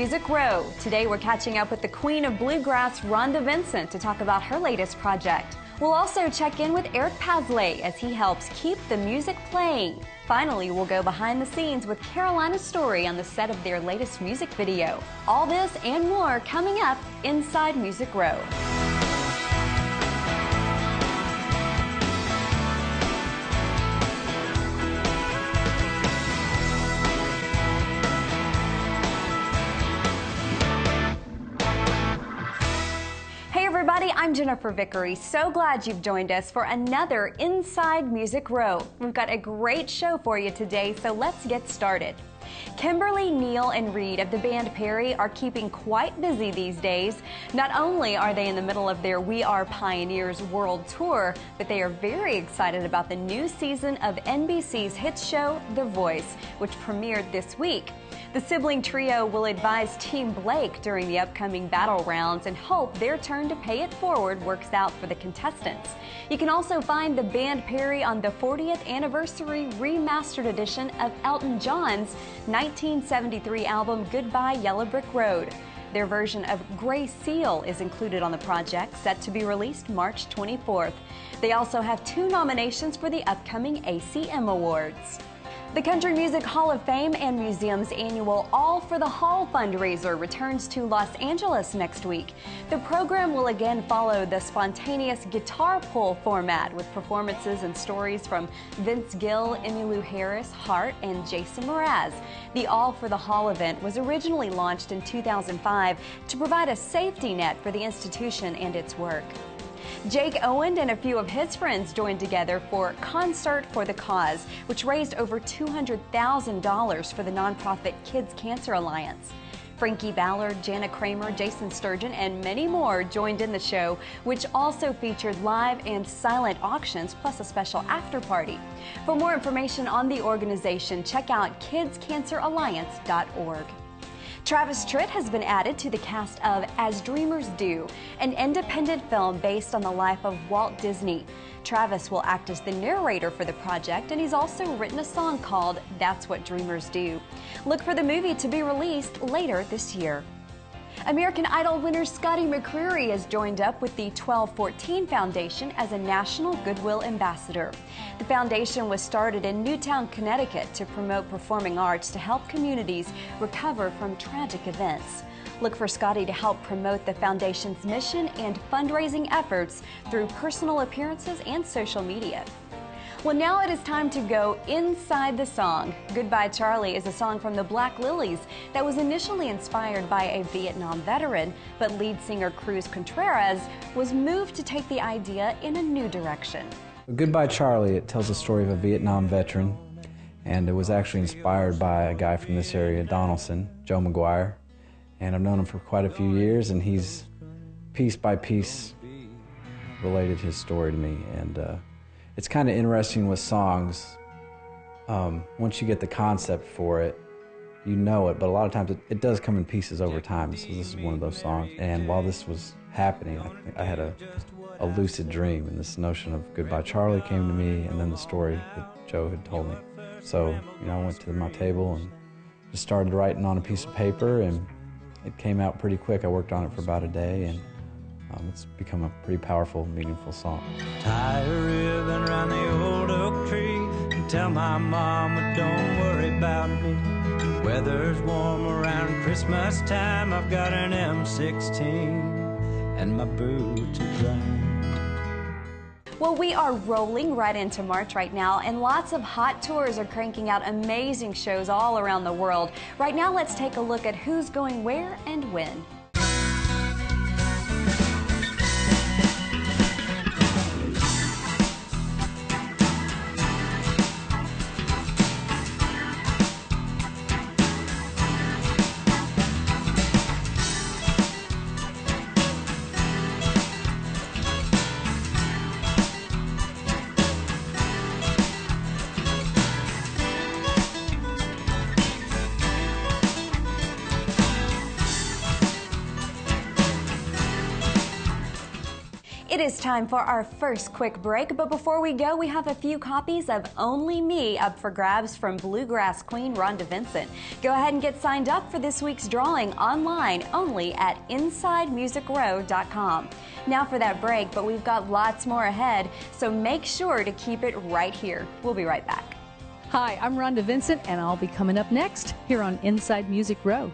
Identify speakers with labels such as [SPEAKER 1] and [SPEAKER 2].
[SPEAKER 1] Music Row. Today we're catching up with the queen of bluegrass, Rhonda Vincent, to talk about her latest project. We'll also check in with Eric Pasley as he helps keep the music playing. Finally, we'll go behind the scenes with Carolina Story on the set of their latest music video. All this and more coming up inside Music Row. Everybody, I'm Jennifer Vickery. So glad you've joined us for another Inside Music Row. We've got a great show for you today, so let's get started. Kimberly, Neil, and Reed of the band Perry are keeping quite busy these days. Not only are they in the middle of their We Are Pioneers World Tour, but they are very excited about the new season of NBC's hit show, The Voice, which premiered this week. The sibling trio will advise Team Blake during the upcoming battle rounds and hope their turn to pay it forward works out for the contestants. You can also find the band Perry on the 40th anniversary remastered edition of Elton John's 1973 album Goodbye Yellow Brick Road. Their version of Gray Seal is included on the project, set to be released March 24th. They also have 2 nominations for the upcoming ACM Awards. The Country Music Hall of Fame and Museum's annual All for the Hall fundraiser returns to Los Angeles next week. The program will again follow the spontaneous guitar pull format with performances and stories from Vince Gill, Emmylou Harris, Hart, and Jason Mraz. The All for the Hall event was originally launched in 2005 to provide a safety net for the institution and its work. Jake Owen and a few of his friends joined together for Concert for the Cause, which raised over $200,000 for the nonprofit Kids Cancer Alliance. Frankie Ballard, Jana Kramer, Jason Sturgeon, and many more joined in the show, which also featured live and silent auctions plus a special after party. For more information on the organization, check out kidscanceralliance.org. Travis Tritt has been added to the cast of As Dreamers Do, an independent film based on the life of Walt Disney. Travis will act as the narrator for the project, and he's also written a song called That's What Dreamers Do. Look for the movie to be released later this year. American Idol winner Scotty McCreery has joined up with the 1214 Foundation as a National Goodwill Ambassador. The foundation was started in Newtown, Connecticut to promote performing arts to help communities recover from tragic events. Look for Scotty to help promote the foundation's mission and fundraising efforts through personal appearances and social media. Well, now it is time to go inside the song. Goodbye Charlie is a song from the Black Lillies that was initially inspired by a Vietnam veteran, but lead singer Cruz Contreras was moved to take the idea in a new direction.
[SPEAKER 2] Goodbye Charlie, it tells the story of a Vietnam veteran, and it was actually inspired by a guy from this area, Donaldson, Joe McGuire, and I've known him for quite a few years, and he's piece by piece related his story to me. And it's kind of interesting with songs. Once you get the concept for it, you know it, but a lot of times it does come in pieces over time. So this is one of those songs. And while this was happening, I had a lucid dream, and this notion of Goodbye Charlie came to me, and then the story that Joe had told me. So, I went to my table and just started writing on a piece of paper, and it came out pretty quick. I worked on it for about a day, and it's become a pretty powerful, meaningful song.
[SPEAKER 3] Tie a ribbon around the old oak tree and tell my mama don't worry about me. Weather's warm around Christmas time. I've got an M16 and my boots are dry.
[SPEAKER 1] Well, we are rolling right into March right now, and lots of hot tours are cranking out amazing shows all around the world. Right now, let's take a look at who's going where and when. is time for our first quick break, but before we go, we have a few copies of Only Me up for grabs from Bluegrass Queen Rhonda Vincent. Go ahead and get signed up for this week's drawing online only at InsideMusicRow.com. Now for that break, but we've got lots more ahead, so make sure to keep it right here. We'll be right back.
[SPEAKER 4] Hi, I'm Rhonda Vincent, and I'll be coming up next here on Inside Music Row.